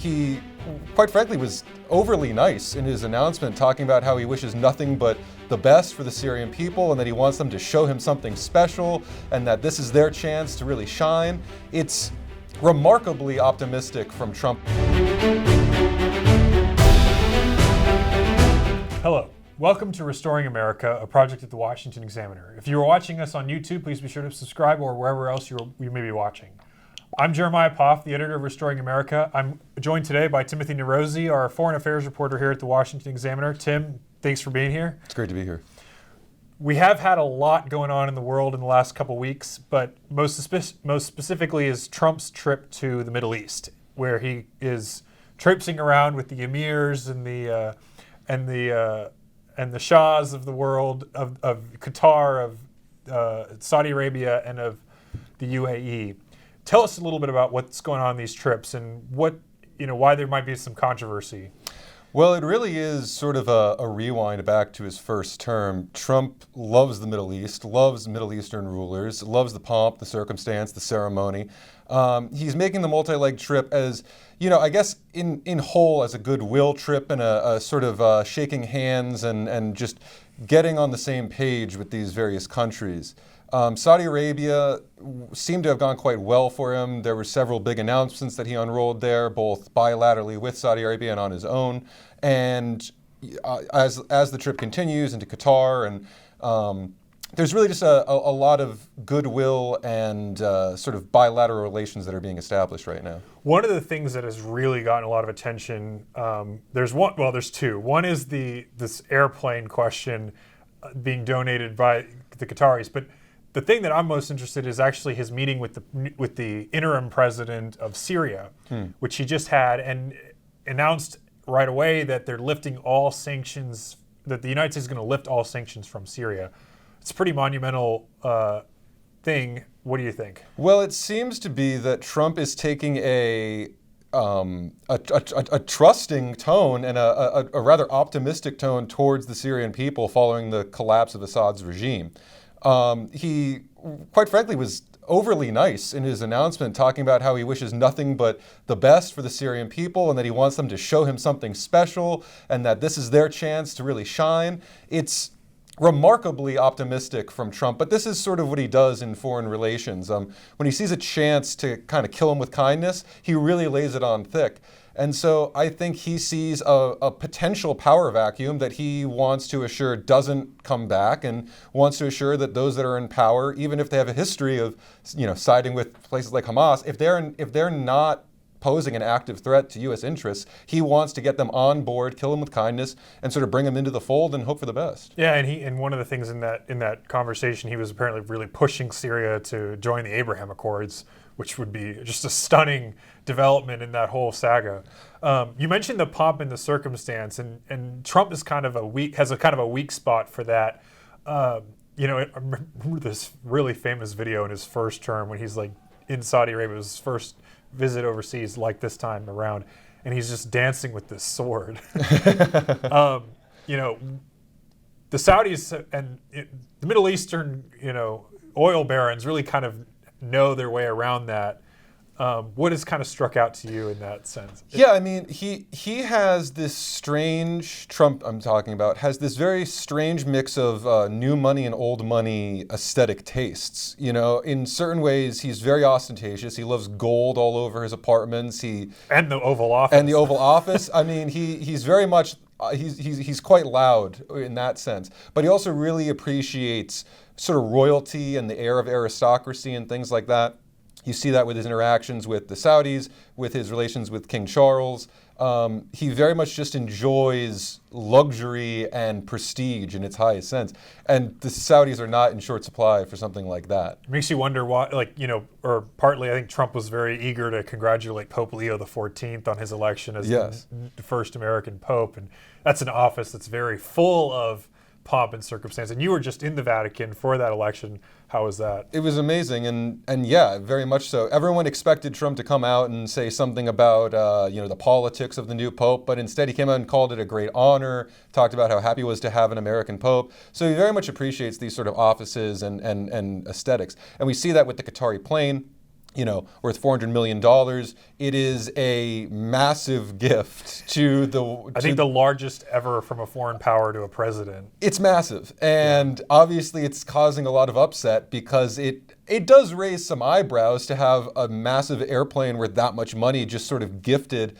he, quite frankly, was overly nice in his announcement, talking about how he wishes nothing but the best for the Syrian people and that he wants them to show him something special and that this is their chance to really shine. It's remarkably optimistic from Trump. Hello. Welcome to Restoring America, a project at the Washington Examiner. If you're watching us on YouTube, please be sure to subscribe or wherever else you may be watching. I'm Jeremiah Poff, the editor of Restoring America. I'm joined today by Timothy Nerozzi, our foreign affairs reporter here at the Washington Examiner. Tim, thanks for being here. It's great to be here. We have had a lot going on in the world in the last couple weeks, but most specifically is Trump's trip to the Middle East, where he is traipsing around with the emirs and the shahs of the world, of Qatar, of Saudi Arabia, and of the UAE. Tell us a little bit about what's going on in these trips and why there might be some controversy. Well, it really is sort of a rewind back to his first term. Trump loves the Middle East, loves Middle Eastern rulers, loves the pomp, the circumstance, the ceremony. He's making the multi-leg trip as, I guess in whole as a goodwill trip and a sort of shaking hands and just getting on the same page with these various countries. Saudi Arabia seemed to have gone quite well for him. There were several big announcements that he unrolled there, both bilaterally with Saudi Arabia and on his own. And as the trip continues into Qatar, and there's really just a lot of goodwill and sort of bilateral relations that are being established right now. One of the things that has really gotten a lot of attention, there's two. One is this airplane question being donated by the Qataris, but the thing that I'm most interested in is actually his meeting with the interim president of Syria, which he just had, and announced right away that they're lifting all sanctions, that the United States is going to lift all sanctions from Syria. It's a pretty monumental thing. What do you think? Well, it seems to be that Trump is taking a trusting tone and a rather optimistic tone towards the Syrian people following the collapse of Assad's regime. He, quite frankly, was overly nice in his announcement, talking about how he wishes nothing but the best for the Syrian people and that he wants them to show him something special and that this is their chance to really shine. It's remarkably optimistic from Trump, but this is sort of what he does in foreign relations. When he sees a chance to kind of kill him with kindness, he really lays it on thick. And so I think he sees a potential power vacuum that he wants to assure doesn't come back, and wants to assure that those that are in power, even if they have a history of, siding with places like Hamas, if they're not posing an active threat to U.S. interests, he wants to get them on board, kill them with kindness, and sort of bring them into the fold and hope for the best. Yeah, and one of the things in that conversation, he was apparently really pushing Syria to join the Abraham Accords, which would be just a stunning development in that whole saga. You mentioned the pomp and the circumstance, and Trump is has a kind of a weak spot for that. I remember this really famous video in his first term when he's like in Saudi Arabia, it was his first visit overseas like this time around, and he's just dancing with this sword. The Saudis and the Middle Eastern, oil barons really kind of know their way around that. What has kind of struck out to you in that sense? Yeah, I mean, he has this strange, Trump I'm talking about, has this very strange mix of new money and old money aesthetic tastes. In certain ways, he's very ostentatious. He loves gold all over his apartments. And the Oval Office. I mean, he's very much, he's quite loud in that sense. But he also really appreciates sort of royalty and the air of aristocracy and things like that. You see that with his interactions with the Saudis, with his relations with King Charles. He very much just enjoys luxury and prestige in its highest sense. And the Saudis are not in short supply for something like that. It makes you wonder why, or partly I think Trump was very eager to congratulate Pope Leo XIV on his election as the first American Pope. And that's an office that's very full of pomp and circumstance. And you were just in the Vatican for that election. How was that? It was amazing, and yeah, very much so. Everyone expected Trump to come out and say something about the politics of the new pope, but instead he came out and called it a great honor, talked about how happy he was to have an American pope. So he very much appreciates these sort of offices and aesthetics. And we see that with the Qatari plane. worth $400 million. It is a massive gift to the... I think the largest ever from a foreign power to a president. It's massive. And obviously it's causing a lot of upset because it does raise some eyebrows to have a massive airplane worth that much money just sort of gifted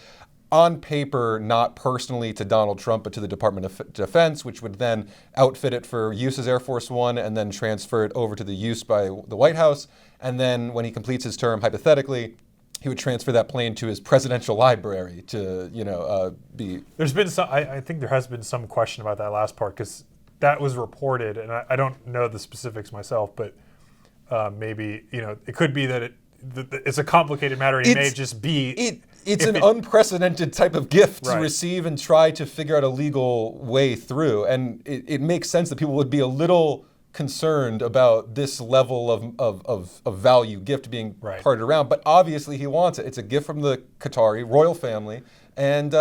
on paper, not personally to Donald Trump, but to the Department of Defense, which would then outfit it for use as Air Force One and then transfer it over to the use by the White House. And then when he completes his term, hypothetically, he would transfer that plane to his presidential library to, be... There's been some, I think there has been some question about that last part because that was reported, and I don't know the specifics myself, but maybe, it could be that it's a complicated matter. And it may just be... It's an unprecedented type of gift to receive and try to figure out a legal way through. And it makes sense that people would be a little concerned about this level of value gift being parted around. But obviously he wants it. It's a gift from the Qatari Royal family. And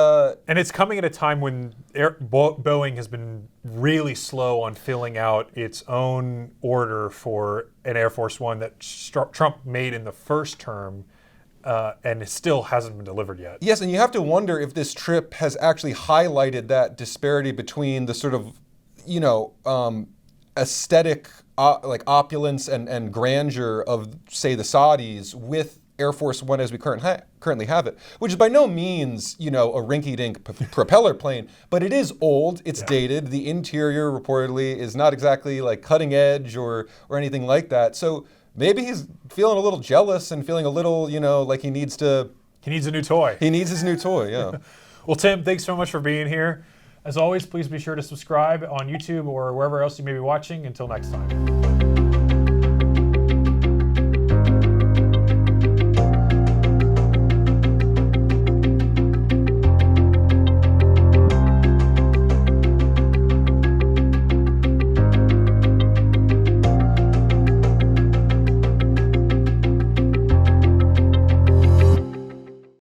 it's coming at a time when Boeing has been really slow on filling out its own order for an Air Force One that Trump made in the first term. And it still hasn't been delivered yet. Yes, and you have to wonder if this trip has actually highlighted that disparity between the sort of, aesthetic, like opulence and grandeur of, say, the Saudis with Air Force One as we currently have it, which is by no means, a rinky-dink propeller plane, but it is old, it's dated. The interior reportedly is not exactly like cutting edge or anything like that. So maybe he's feeling a little jealous and feeling a little, like he needs a new toy. He needs his new toy, yeah. Well, Tim, thanks so much for being here. As always, please be sure to subscribe on YouTube or wherever else you may be watching. Until next time.